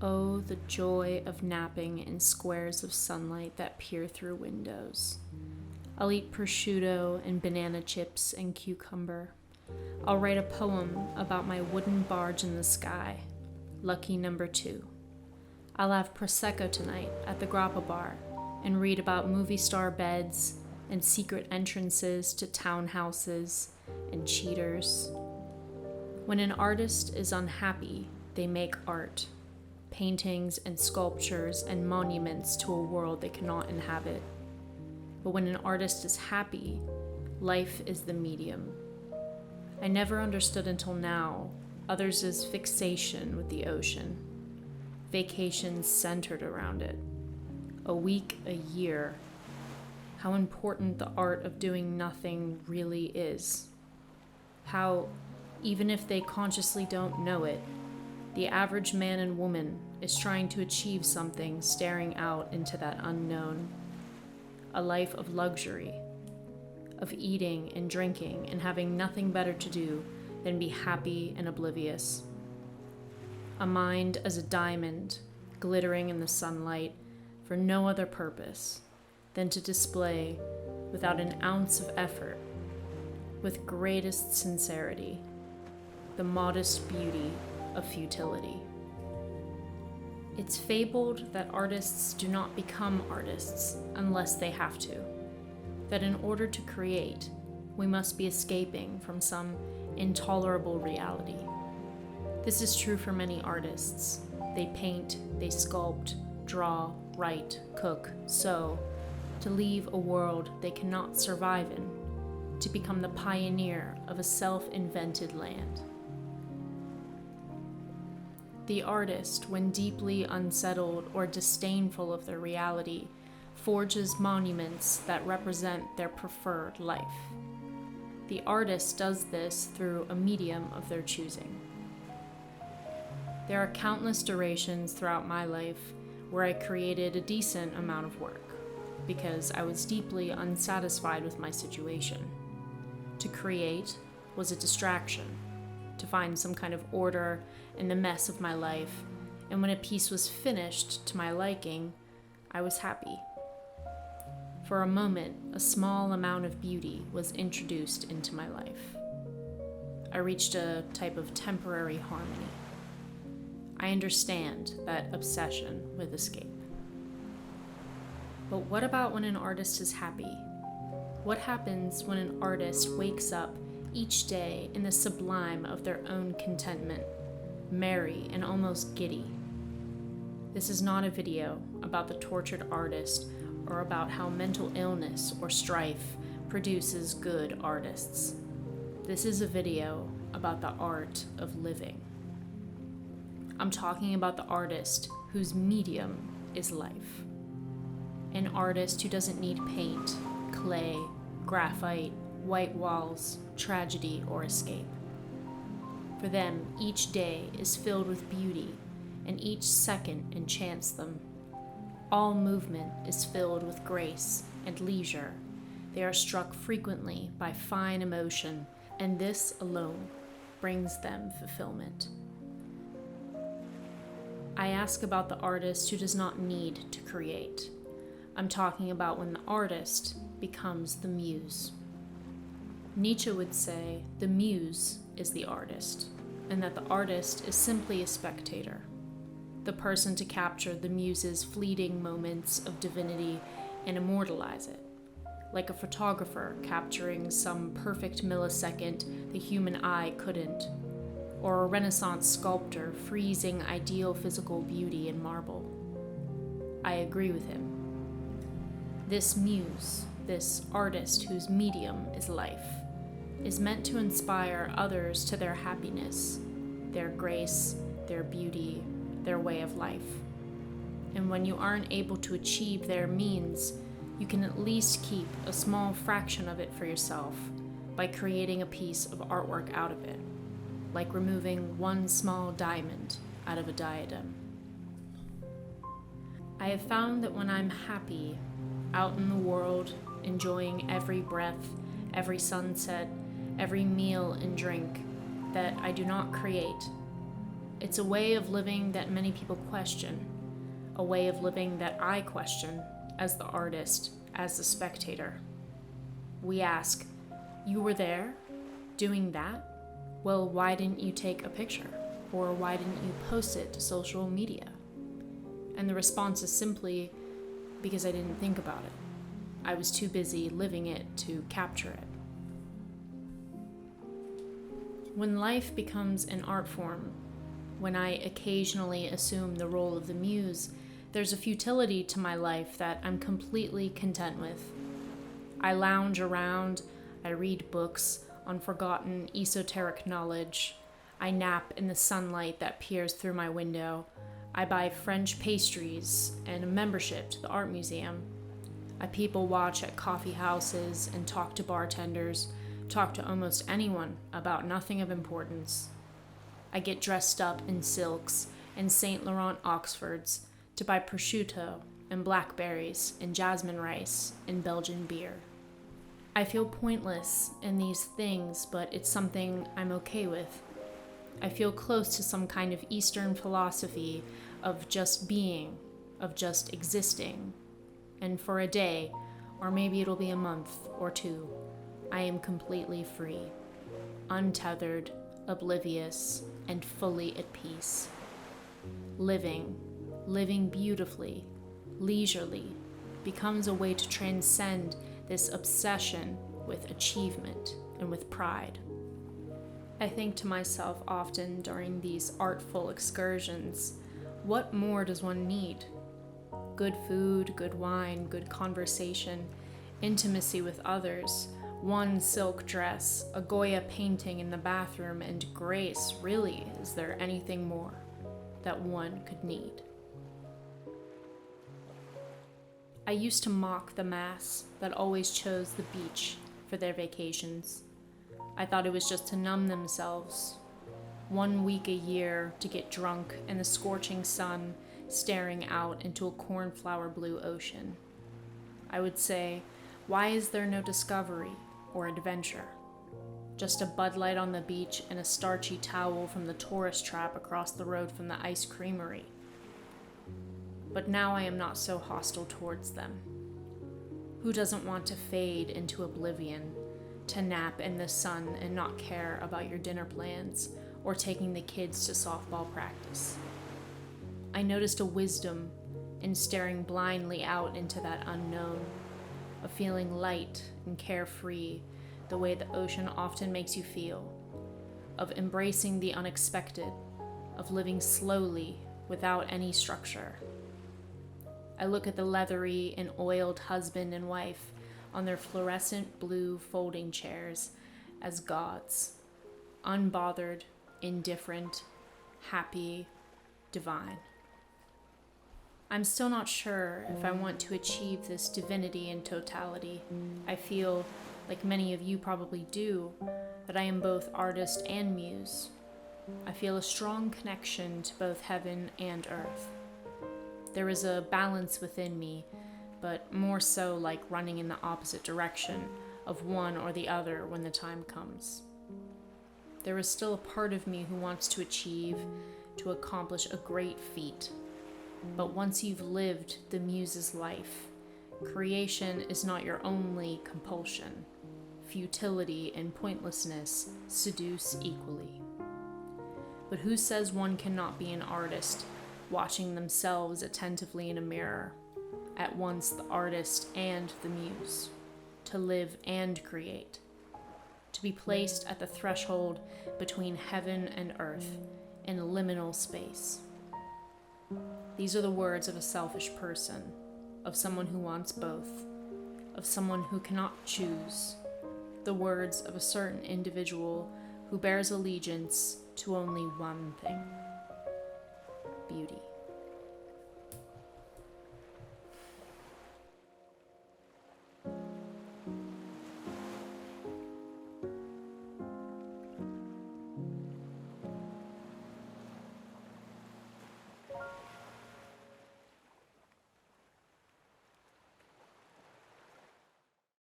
Oh, the joy of napping in squares of sunlight that peer through windows. I'll eat prosciutto and banana chips and cucumber. I'll write a poem about my wooden barge in the sky, lucky number 2. I'll have Prosecco tonight at the Grappa Bar and read about movie star beds and secret entrances to townhouses and cheaters. When an artist is unhappy, they make art, paintings and sculptures and monuments to a world they cannot inhabit. But when an artist is happy, life is the medium. I never understood until now others' fixation with the ocean, vacations centered around it, a week, a year, how important the art of doing nothing really is. How, even if they consciously don't know it, the average man and woman is trying to achieve something staring out into that unknown. A life of luxury, of eating and drinking and having nothing better to do than be happy and oblivious. A mind as a diamond, glittering in the sunlight for no other purpose than to display, without an ounce of effort, with greatest sincerity, the modest beauty of futility. It's fabled that artists do not become artists unless they have to, that in order to create, we must be escaping from some intolerable reality. This is true for many artists. They paint, they sculpt, draw, write, cook, sew, to leave a world they cannot survive in, to become the pioneer of a self-invented land. The artist, when deeply unsettled or disdainful of their reality, forges monuments that represent their preferred life. The artist does this through a medium of their choosing. There are countless durations throughout my life where I created a decent amount of work because I was deeply unsatisfied with my situation. To create was a distraction, to find some kind of order in the mess of my life, and when a piece was finished to my liking, I was happy. For a moment, a small amount of beauty was introduced into my life. I reached a type of temporary harmony. I understand that obsession with escape. But what about when an artist is happy? What happens when an artist wakes up each day in the sublime of their own contentment, merry and almost giddy? This is not a video about the tortured artist or about how mental illness or strife produces good artists. This is a video about the art of living. I'm talking about the artist whose medium is life. An artist who doesn't need paint, clay, graphite, white walls, tragedy, or escape. For them, each day is filled with beauty, and each second enchants them. All movement is filled with grace and leisure. They are struck frequently by fine emotion, and this alone brings them fulfillment. I ask about the artist who does not need to create. I'm talking about when the artist becomes the muse. Nietzsche would say the muse is the artist, and that the artist is simply a spectator, the person to capture the muse's fleeting moments of divinity and immortalize it, like a photographer capturing some perfect millisecond the human eye couldn't, or a Renaissance sculptor freezing ideal physical beauty in marble. I agree with him. This muse, this artist whose medium is life, is meant to inspire others to their happiness, their grace, their beauty, their way of life. And when you aren't able to achieve their means, you can at least keep a small fraction of it for yourself by creating a piece of artwork out of it, like removing one small diamond out of a diadem. I have found that when I'm happy, out in the world, enjoying every breath, every sunset, every meal and drink, that I do not create. It's a way of living that many people question, a way of living that I question as the artist, as the spectator. We ask, you were there, doing that? Well, why didn't you take a picture? Or why didn't you post it to social media? And the response is simply because I didn't think about it. I was too busy living it to capture it. When life becomes an art form, when I occasionally assume the role of the muse, there's a futility to my life that I'm completely content with. I lounge around, I read books on forgotten esoteric knowledge, I nap in the sunlight that peers through my window, I buy French pastries and a membership to the art museum. I people watch at coffee houses and talk to bartenders, talk to almost anyone about nothing of importance. I get dressed up in silks and Saint Laurent Oxfords to buy prosciutto and blackberries and jasmine rice and Belgian beer. I feel pointless in these things, but it's something I'm okay with. I feel close to some kind of Eastern philosophy of just being, of just existing. And for a day, or maybe it'll be a month or two, I am completely free, untethered, oblivious, and fully at peace. Living beautifully, leisurely, becomes a way to transcend this obsession with achievement and with pride. I think to myself often during these artful excursions, what more does one need? Good food, good wine, good conversation, intimacy with others, one silk dress, a Goya painting in the bathroom, and grace. Really, is there anything more that one could need? I used to mock the mass that always chose the beach for their vacations. I thought it was just to numb themselves. 1 week a year to get drunk in the scorching sun, staring out into a cornflower blue ocean. I would say, why is there no discovery or adventure? Just a Bud Light on the beach and a starchy towel from the tourist trap across the road from the ice creamery. But now I am not so hostile towards them. Who doesn't want to fade into oblivion, to nap in the sun and not care about your dinner plans or taking the kids to softball practice? I noticed a wisdom in staring blindly out into that unknown, of feeling light and carefree the way the ocean often makes you feel, of embracing the unexpected, of living slowly without any structure. I look at the leathery and oiled husband and wife on their fluorescent blue folding chairs as gods, unbothered, indifferent, happy, divine. I'm still not sure if I want to achieve this divinity in totality. I feel, like many of you probably do, that I am both artist and muse. I feel a strong connection to both heaven and earth. There is a balance within me, but more so like running in the opposite direction of one or the other when the time comes. There is still a part of me who wants to achieve, to accomplish a great feat. But once you've lived the muse's life, creation is not your only compulsion. Futility and pointlessness seduce equally. But who says one cannot be an artist, watching themselves attentively in a mirror, at once the artist and the muse, to live and create, to be placed at the threshold between heaven and earth in liminal space? These are the words of a selfish person, of someone who wants both, of someone who cannot choose, the words of a certain individual who bears allegiance to only one thing: beauty.